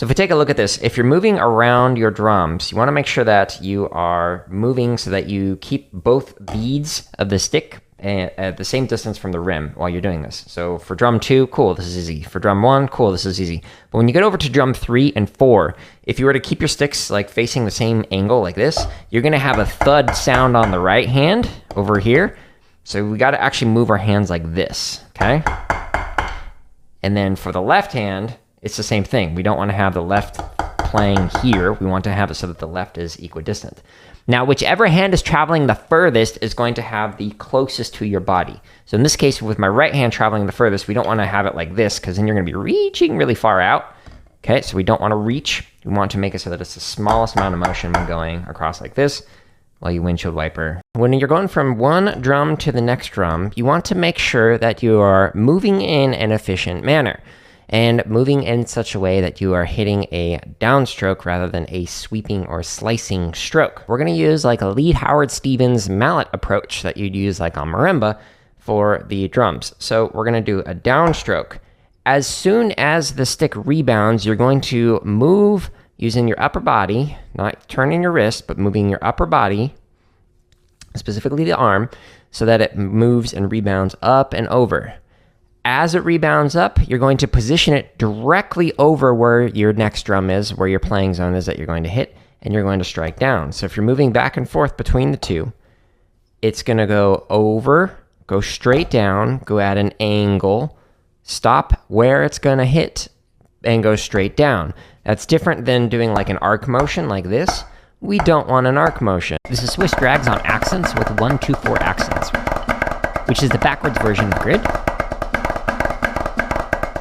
So if we take a look at this, if you're moving around your drums, you want to make sure that you are moving so that you keep both beads of the stick at the same distance from the rim while you're doing this. So for drum 2, cool, this is easy. For drum 1, cool, this is easy. But when you get over to drum 3 and 4, if you were to keep your sticks like facing the same angle like this, you're gonna have a thud sound on the right hand over here. So we gotta actually move our hands like this, okay? And then for the left hand, it's the same thing. We don't wanna have the left playing here. We want to have it so that the left is equidistant. Now, whichever hand is traveling the furthest is going to have the closest to your body. So in this case, with my right hand traveling the furthest, we don't want to have it like this because then you're going to be reaching really far out. Okay, so we don't want to reach. We want to make it so that it's the smallest amount of motion when going across like this while you windshield wiper. When you're going from one drum to the next drum, you want to make sure that you are moving in an efficient manner and moving in such a way that you are hitting a downstroke rather than a sweeping or slicing stroke. We're going to use like a lead Howard Stevens mallet approach that you'd use like on marimba for the drums. So we're going to do a downstroke. As soon as the stick rebounds, you're going to move using your upper body, not turning your wrist, but moving your upper body, specifically the arm, so that it moves and rebounds up and over. As it rebounds up, you're going to position it directly over where your next drum is, where your playing zone is that you're going to hit, and you're going to strike down. So if you're moving back and forth between the two, it's going to go over, go straight down, go at an angle, stop where it's going to hit, and go straight down. That's different than doing like an arc motion like this. We don't want an arc motion. This is Swiss drags on accents with 1-2-4 accents, which is the backwards version of the grid.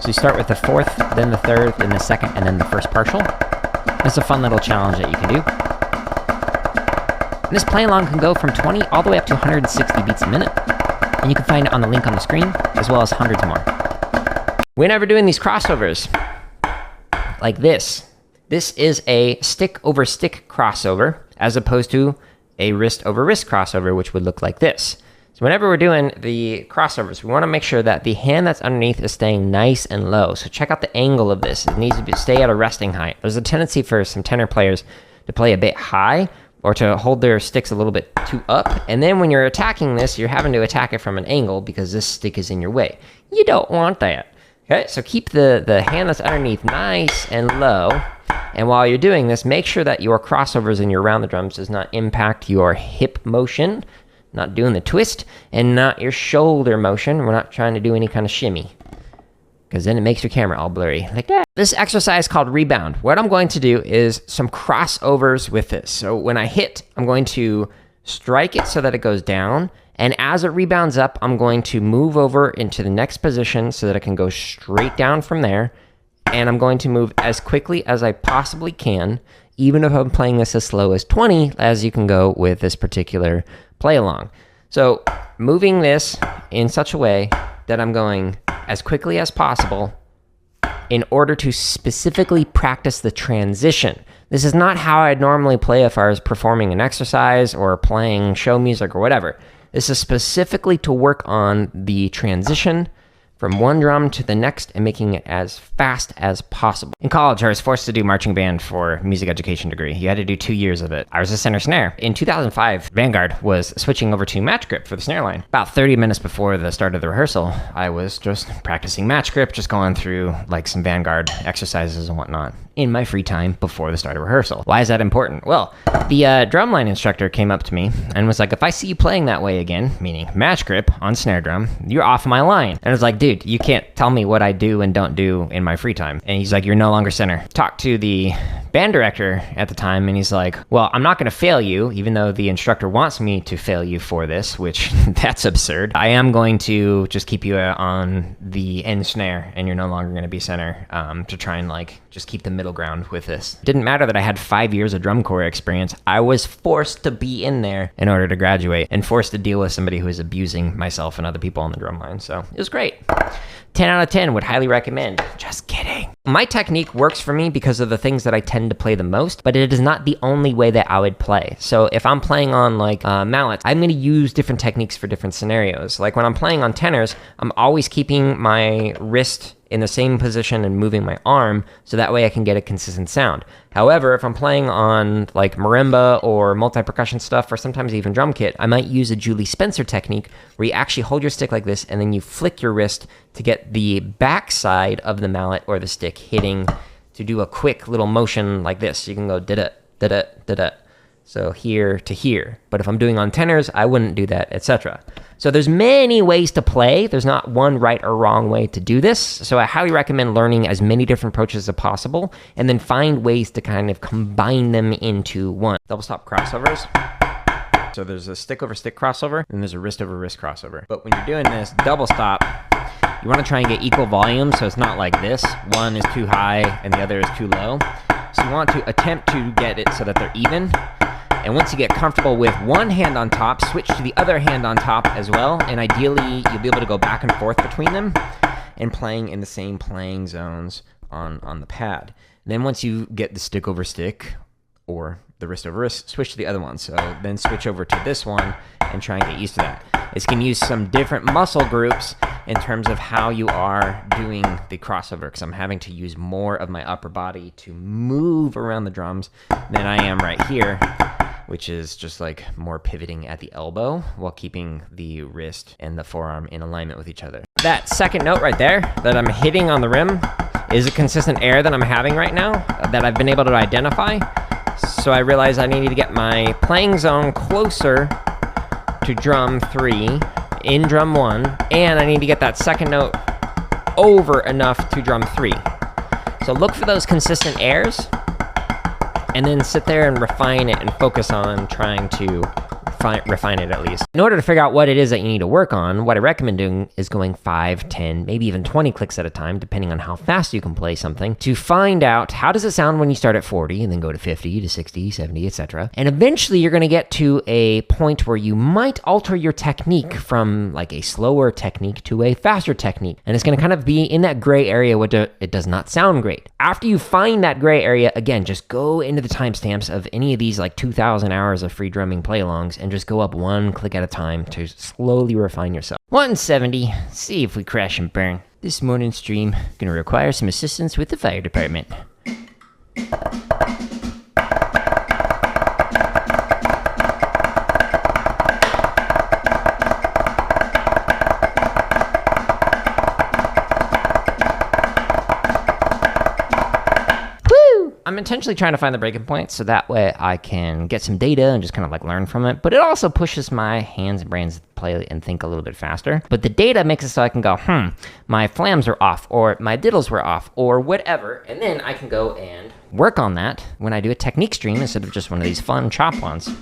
So you start with the fourth, then the third, then the second, and then the first partial. It's a fun little challenge that you can do. And this play along can go from 20 all the way up to 160 beats a minute. And you can find it on the link on the screen, as well as hundreds more. Whenever doing these crossovers, like this is a stick over stick crossover, as opposed to a wrist over wrist crossover, which would look like this. So whenever we're doing the crossovers, we want to make sure that the hand that's underneath is staying nice and low. So check out the angle of this. It needs to stay at a resting height. There's a tendency for some tenor players to play a bit high or to hold their sticks a little bit too up. And then when you're attacking this, you're having to attack it from an angle because this stick is in your way. You don't want that. Okay, so keep the hand that's underneath nice and low. And while you're doing this, make sure that your crossovers and your round the drums does not impact your hip motion, not doing the twist, and not your shoulder motion. We're not trying to do any kind of shimmy, because then it makes your camera all blurry, like that. This exercise called Rebound. What I'm going to do is some crossovers with this. So when I hit, I'm going to strike it so that it goes down, and as it rebounds up, I'm going to move over into the next position so that it can go straight down from there, and I'm going to move as quickly as I possibly can, even if I'm playing this as slow as 20, as you can go with this particular play along. So moving this in such a way that I'm going as quickly as possible in order to specifically practice the transition. This is not how I'd normally play if I was performing an exercise or playing show music or whatever. This is specifically to work on the transition from one drum to the next and making it as fast as possible. In college, I was forced to do marching band for a music education degree. You had to do 2 years of it. I was a center snare. In 2005, Vanguard was switching over to match grip for the snare line. About 30 minutes before the start of the rehearsal, I was just practicing match grip, just going through like some Vanguard exercises and whatnot in my free time before the start of rehearsal. Why is that important? Well, the drumline instructor came up to me and was like, if I see you playing that way again, meaning match grip on snare drum, you're off my line. And I was like, dude, you can't tell me what I do and don't do in my free time. And he's like, you're no longer center. Talked to the band director at the time, and he's like, well, I'm not going to fail you, even though the instructor wants me to fail you for this, which that's absurd. I am going to just keep you on the end snare, and you're no longer going to be center, to try and like just keep the middle ground with this. It didn't matter that I had 5 years of drum corps experience. I was forced to be in there in order to graduate and forced to deal with somebody who was abusing myself and other people on the drum line. So it was great. 10 out of 10 would highly recommend. Just kidding. My technique works for me because of the things that I tend to play the most, but it is not the only way that I would play. So if I'm playing on like mallets, I'm going to use different techniques for different scenarios. Like when I'm playing on tenors, I'm always keeping my wrist in the same position and moving my arm, so that way I can get a consistent sound. However, if I'm playing on like marimba or multi-percussion stuff, or sometimes even drum kit, I might use a Julie Spencer technique where you actually hold your stick like this and then you flick your wrist to get the backside of the mallet or the stick hitting, to do a quick little motion like this. You can go da-da, da-da, da-da. So here to here. But if I'm doing on tenors, I wouldn't do that, etc. So there's many ways to play. There's not one right or wrong way to do this. So I highly recommend learning as many different approaches as possible, and then find ways to kind of combine them into one. Double stop crossovers. So there's a stick over stick crossover, and there's a wrist over wrist crossover. But when you're doing this double stop, you want to try and get equal volume, so it's not like this. One is too high and the other is too low. So you want to attempt to get it so that they're even. And once you get comfortable with one hand on top, switch to the other hand on top as well. And ideally, you'll be able to go back and forth between them and playing in the same playing zones on the pad. Then once you get the stick over stick or the wrist over wrist, switch to the other one. So then switch over to this one and try and get used to that. This can use some different muscle groups in terms of how you are doing the crossover, because I'm having to use more of my upper body to move around the drums than I am right here, which is just like more pivoting at the elbow while keeping the wrist and the forearm in alignment with each other. That second note right there that I'm hitting on the rim is a consistent air that I'm having right now that I've been able to identify. So I realized I needed to get my playing zone closer to drum 3 in drum 1, and I need to get that second note over enough to drum 3. So look for those consistent airs, and then sit there and refine it and focus on trying to refine it at least. In order to figure out what it is that you need to work on, what I recommend doing is going 5, 10, maybe even 20 clicks at a time, depending on how fast you can play something, to find out how does it sound when you start at 40 and then go to 50 to 60, 70, etc. And eventually you're going to get to a point where you might alter your technique from like a slower technique to a faster technique. And it's going to kind of be in that gray area where it does not sound great. After you find that gray area, again, just go into the timestamps of any of these like 2,000 hours of free drumming play-alongs and just go up one click at a time to slowly refine yourself. 170, see if we crash and burn. This morning's stream gonna require some assistance with the fire department. I'm intentionally trying to find the breaking point so that way I can get some data and just kind of like learn from it. But it also pushes my hands and brains to play and think a little bit faster. But the data makes it so I can go, my flams are off, or my diddles were off, or whatever. And then I can go and work on that when I do a technique stream instead of just one of these fun chop ones.